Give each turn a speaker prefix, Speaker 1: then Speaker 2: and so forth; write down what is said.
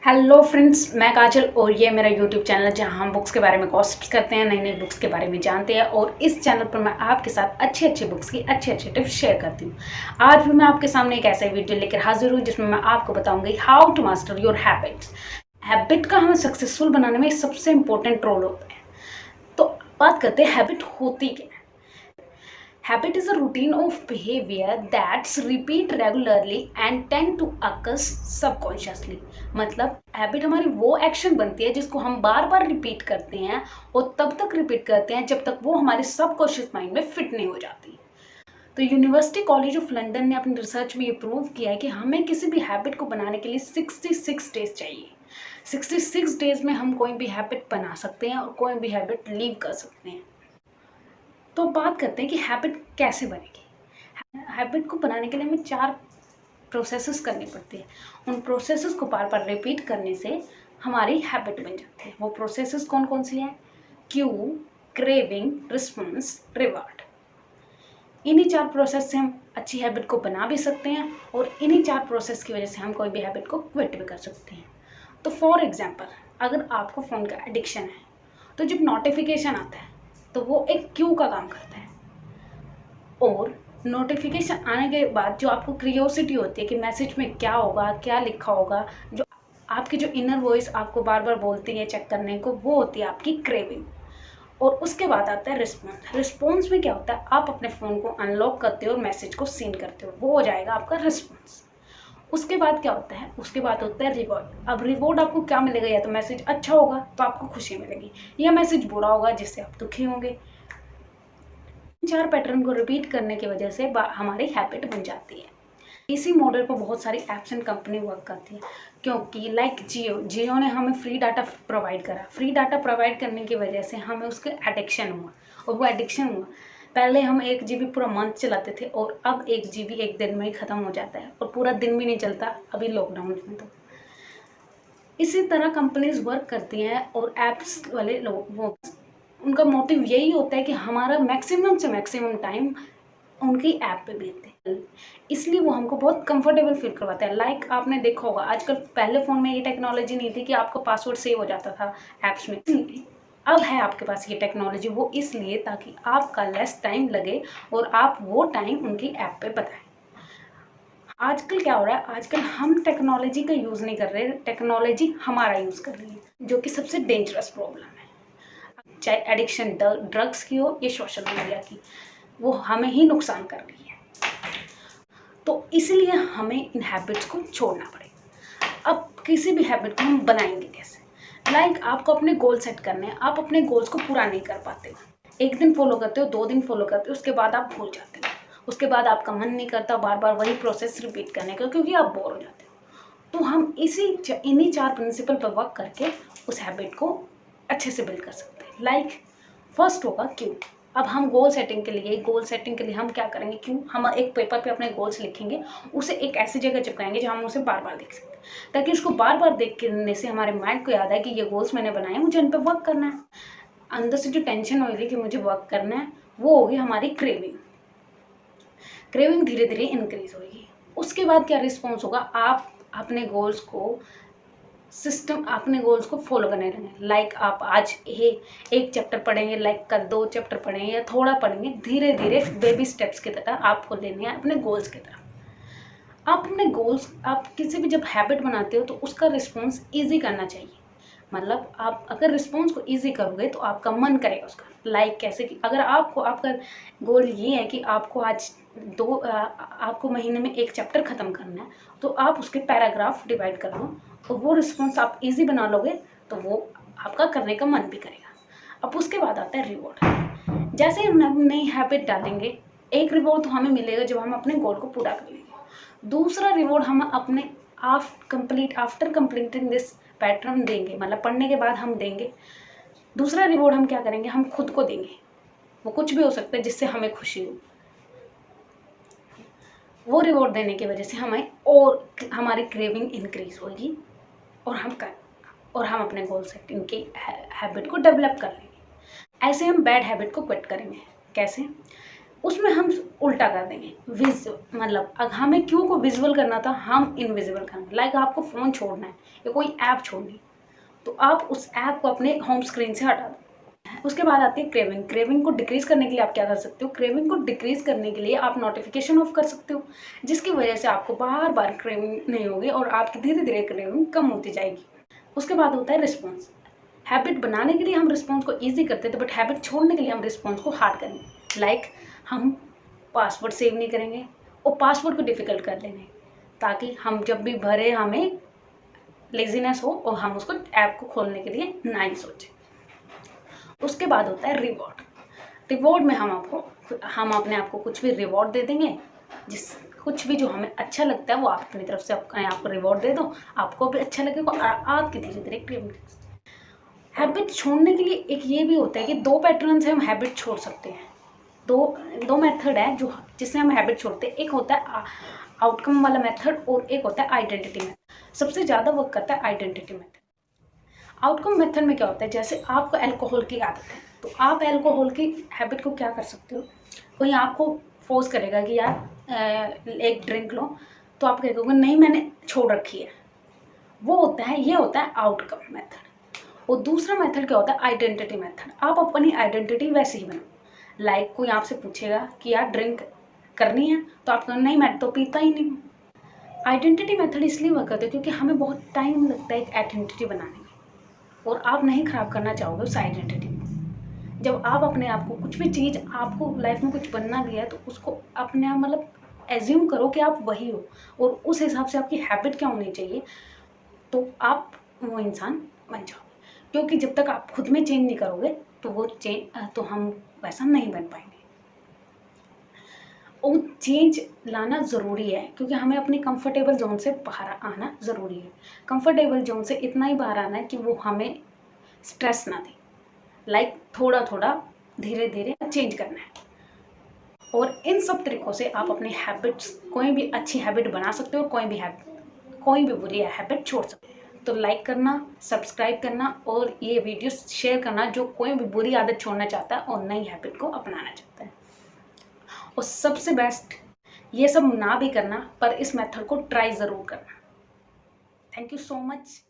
Speaker 1: Hello friends, मैं काजल और ये मेरा यूट्यूब चैनल है जहां हम बुक्स के बारे में गॉसिप्स करते हैं, नई नई बुक्स के बारे में जानते हैं और इस चैनल पर मैं आपके साथ अच्छी अच्छी बुक्स की अच्छे अच्छे टिप्स शेयर करती हूँ। आज भी मैं आपके सामने एक ऐसा वीडियो लेकर हाजिर हूँ जिसमें मैं आपको बताऊंगी how to master your habits. Habit का हमें सक्सेसफुल बनाने में सबसे इंपॉर्टेंट रोल होता है। तो बात करते हैं हैबिट होती क्या है। Habit is a routine of behavior that's repeat regularly and tend to occur subconsciously। मतलब हैबिट हमारी वो एक्शन बनती है जिसको हम बार बार रिपीट करते हैं और तब तक रिपीट करते हैं जब तक वो हमारे सबकॉन्शियस माइंड में फिट नहीं हो जाती। तो यूनिवर्सिटी कॉलेज ऑफ लंदन ने अपनी रिसर्च में ये प्रूव किया है कि हमें किसी भी हैबिट को बनाने के लिए 66 डेज चाहिए। 66 डेज में हम कोई भी हैबिट बना सकते हैं और कोई भी हैबिट लीव कर सकते हैं। तो बात करते हैं कि हैबिट कैसे बनेगी। हैबिट को बनाने के लिए हमें 4 प्रोसेसेस करनी पड़ती है। उन प्रोसेसेस को बार बार रिपीट करने से हमारी हैबिट बन जाती है। वो प्रोसेसेस कौन कौन सी हैं? Q, craving, response, reward. इन्हीं 4 प्रोसेस से हम अच्छी हैबिट को बना भी सकते हैं और इन्हीं 4 प्रोसेस की वजह से हम कोई भी हैबिट को क्विट भी कर सकते हैं। तो फॉर एग्जाम्पल, अगर आपको फ़ोन का एडिक्शन है तो जब नोटिफिकेशन आता है तो वो एक क्यू का काम करता है और नोटिफिकेशन आने के बाद जो आपको क्रियोसिटी होती है कि मैसेज में क्या होगा, क्या लिखा होगा, जो आपकी जो इनर वॉइस आपको बार बार बोलती है चेक करने को, वो होती है आपकी क्रेविंग। और उसके बाद आता है रिस्पॉन्स। रिस्पॉन्स में क्या होता है? आप अपने फ़ोन को अनलॉक करते हो और मैसेज को सीन करते हो, वो हो जाएगा आपका रिस्पॉन्स। उसके बाद क्या होता है? उसके बाद होता है रिवॉर्ड। अब रिवॉर्ड आपको क्या मिलेगा? या तो मैसेज अच्छा होगा तो आपको खुशी मिलेगी, या मैसेज बुरा होगा जिससे आप दुखी होंगे। 4 पैटर्न को रिपीट करने की वजह से हमारी हैबिट बन जाती है। इसी मॉडल पर बहुत सारी एप्स एंड कंपनी वर्क करती है, क्योंकि लाइक जियो ने हमें फ्री डाटा प्रोवाइड करा। फ्री डाटा प्रोवाइड करने की वजह से हमें उसके एडिक्शन हुआ और वो एडिक्शन हुआ। पहले हम 1 GB पूरा मंथ चलाते थे और अब 1 GB एक दिन में ही ख़त्म हो जाता है और पूरा दिन भी नहीं चलता अभी लॉकडाउन में। तो इसी तरह कंपनीज वर्क करती हैं और एप्स वाले लोग वो उनका मोटिव यही होता है कि हमारा मैक्सिमम से मैक्सिमम टाइम उनकी ऐप पे बीते, इसलिए वो हमको बहुत कंफर्टेबल फील करवाते हैं। लाइक आपने देखा होगा आजकल, पहले फ़ोन में ये टेक्नोलॉजी नहीं थी कि आपका पासवर्ड सेव हो जाता था ऐप्स में। अब है आपके पास ये टेक्नोलॉजी, वो इसलिए ताकि आपका लेस टाइम लगे और आप वो टाइम उनकी ऐप पे बताएं। आजकल क्या हो रहा है? आजकल हम टेक्नोलॉजी का यूज़ नहीं कर रहे, टेक्नोलॉजी हमारा यूज़ कर रही है, जो कि सबसे डेंजरस प्रॉब्लम है। चाहे एडिक्शन ड्रग्स की हो या सोशल मीडिया की, वो हमें ही नुकसान कर रही है। तो इसलिए हमें इन हैबिट्स को छोड़ना पड़ेगा। अब किसी भी हैबिट को हम बनाएंगे कैसे? लाइक आपको अपने गोल सेट करने हैं, आप अपने गोल्स को पूरा नहीं कर पाते हो। 1 दिन फॉलो करते हो, 2 दिन फॉलो करते हो, उसके बाद आप भूल जाते हो। उसके बाद आपका मन नहीं करता बार बार वही प्रोसेस रिपीट करने का, क्योंकि आप बोर हो जाते हो। तो हम इन्हीं 4 प्रिंसिपल पर वर्क करके उस हैबिट को अच्छे से बिल्ड कर सकते हैं। लाइक फर्स्ट होगा क्यों। अब हम गोल सेटिंग के लिए हम क्या करेंगे? क्यों, हम एक पेपर पे अपने गोल्स लिखेंगे, उसे एक ऐसी जगह चिपकाएंगे जहाँ हम उसे बार बार देख सकते हैं, ताकि उसको बार बार देखने से हमारे माइंड को याद है कि ये गोल्स मैंने बनाए, मुझे इन पर वर्क करना है। अंदर से जो टेंशन होगी कि मुझे वर्क करना है, वो होगी हमारी क्रेविंग। क्रेविंग धीरे धीरे इंक्रीज होगी। उसके बाद क्या रिस्पॉन्स होगा? आप अपने गोल्स को फॉलो करने लगे। लाइक आप आज एक चैप्टर पढ़ेंगे, लाइक कल 2 चैप्टर पढ़ेंगे या थोड़ा पढ़ेंगे, धीरे धीरे बेबी स्टेप्स की तरह आपको लेने हैं अपने गोल्स की तरफ। आप किसी भी जब हैबिट बनाते हो तो उसका रिस्पॉन्स ईजी करना चाहिए। मतलब आप अगर रिस्पॉन्स को ईजी करोगे तो आपका मन करेगा उसका। लाइक कैसे कि अगर आपका गोल ये है कि आपको महीने में 1 चैप्टर ख़त्म करना है, तो आप उसके पैराग्राफ डिवाइड कर लो और वो रिस्पॉन्स आप ईजी बना लोगे तो वो आपका करने का मन भी करेगा। अब उसके बाद आता है रिवॉर्ड। जैसे हम नई हैबिट डालेंगे, एक रिवॉर्ड तो हमें मिलेगा जब हम अपने गोल को पूरा कर लेंगे। दूसरा रिवॉर्ड हम अपने आफ्टर कंप्लीटिंग दिस पैटर्न देंगे, मतलब पढ़ने के बाद हम देंगे। दूसरा रिवॉर्ड हम क्या करेंगे? हम खुद को देंगे। वो कुछ भी हो सकता है जिससे हमें खुशी हो। वो रिवॉर्ड देने की वजह से हमारी क्रेविंग इंक्रीज होगी और हम अपने गोल सेटिंग की हैबिट को डेवलप कर लेंगे। ऐसे हम बैड हैबिट को क्विट करेंगे। कैसे? उसमें हम उल्टा कर देंगे, मतलब हमें क्यू को विजुअल करना था, हम इनविजिबल करना। लाइक आपको फ़ोन छोड़ना है या कोई ऐप छोड़नी है, तो आप उस ऐप को अपने होम स्क्रीन से हटा दो। उसके बाद आती है क्रेविंग। क्रेविंग को डिक्रीज करने के लिए आप क्या कर सकते हो? क्रेविंग को डिक्रीज करने के लिए आप नोटिफिकेशन ऑफ कर सकते हो, जिसकी वजह से आपको बार बार क्रेविंग नहीं होगी और आपकी धीरे धीरे क्रेविंग कम होती जाएगी। उसके बाद होता है रिस्पॉन्स। हैबिट बनाने के लिए हम रिस्पॉन्स को ईजी करते थे, बट हैबिट छोड़ने के लिए हम रिस्पॉन्स को हार्ड करेंगे। लाइक हम पासवर्ड सेव नहीं करेंगे और पासवर्ड को डिफ़िकल्ट कर लेंगे, ताकि हम जब भी भरे हमें लेजीनेस हो और हम उसको ऐप को खोलने के लिए ना ही सोचें। उसके बाद होता है रिवॉर्ड। रिवॉर्ड में हम अपने आप को कुछ भी रिवॉर्ड दे देंगे, कुछ भी जो हमें अच्छा लगता है वो आप अपनी तरफ से अपने आप को रिवॉर्ड दे दो, आपको भी अच्छा लगेगा और आपकी धीरे धीरे क्रेविंग। हैबिट छोड़ने के लिए एक ये भी होता है कि 2 पैटर्न से हम हैबिट छोड़ सकते हैं। दो मेथड है जिससे हम हैबिट छोड़ते हैं। एक होता है आउटकम वाला मेथड और एक होता है आइडेंटिटी मेथड। सबसे ज़्यादा वर्क करता है आइडेंटिटी मेथड। आउटकम मेथड में क्या होता है, जैसे आपको अल्कोहल की आदत है, तो आप अल्कोहल की हैबिट को क्या कर सकते हो? कोई आपको फोर्स करेगा कि यार एक ड्रिंक लो, तो आप कहोगे नहीं मैंने छोड़ रखी है। ये होता है आउटकम मेथड। और दूसरा मेथड क्या होता है? Identity method. आप अपनी आइडेंटिटी वैसे ही बनाओ। लाइक कोई आपसे पूछेगा कि यार ड्रिंक करनी है, तो आप कहोगे नहीं मैं तो पीता ही नहीं। आइडेंटिटी मेथड इसलिए वर्क करता है क्योंकि हमें बहुत टाइम लगता है एक आइडेंटिटी बनाने में, और आप नहीं ख़राब करना चाहोगे उस आइडेंटिटी को। जब आप अपने आप को कुछ भी चीज़, आपको लाइफ में कुछ बनना भी है, तो उसको अपने आप मतलब एज्यूम करो कि आप वही हो, और उस हिसाब से आपकी हैबिट क्या होनी चाहिए, तो आप वो इंसान बन जाओगे। क्योंकि जब तक आप खुद में चेंज नहीं करोगे तो हम वैसा नहीं बन पाएंगे। और चेंज लाना ज़रूरी है क्योंकि हमें अपनी कंफर्टेबल जोन से बाहर आना ज़रूरी है। कंफर्टेबल जोन से इतना ही बाहर आना है कि वो हमें स्ट्रेस ना दे। लाइक थोड़ा थोड़ा धीरे धीरे चेंज करना है। और इन सब तरीक़ों से आप अपनी हैबिट्स, कोई भी अच्छी हैबिट बना सकते हो और कोई भी बुरी हैबिट छोड़ सकते हो। तो लाइक करना, सब्सक्राइब करना और ये वीडियो शेयर करना जो कोई भी बुरी आदत छोड़ना चाहता है और नई हैबिट को अपनाना चाहता है। और सबसे बेस्ट, ये सब ना भी करना पर इस मेथड को ट्राई ज़रूर करना। Thank you so much.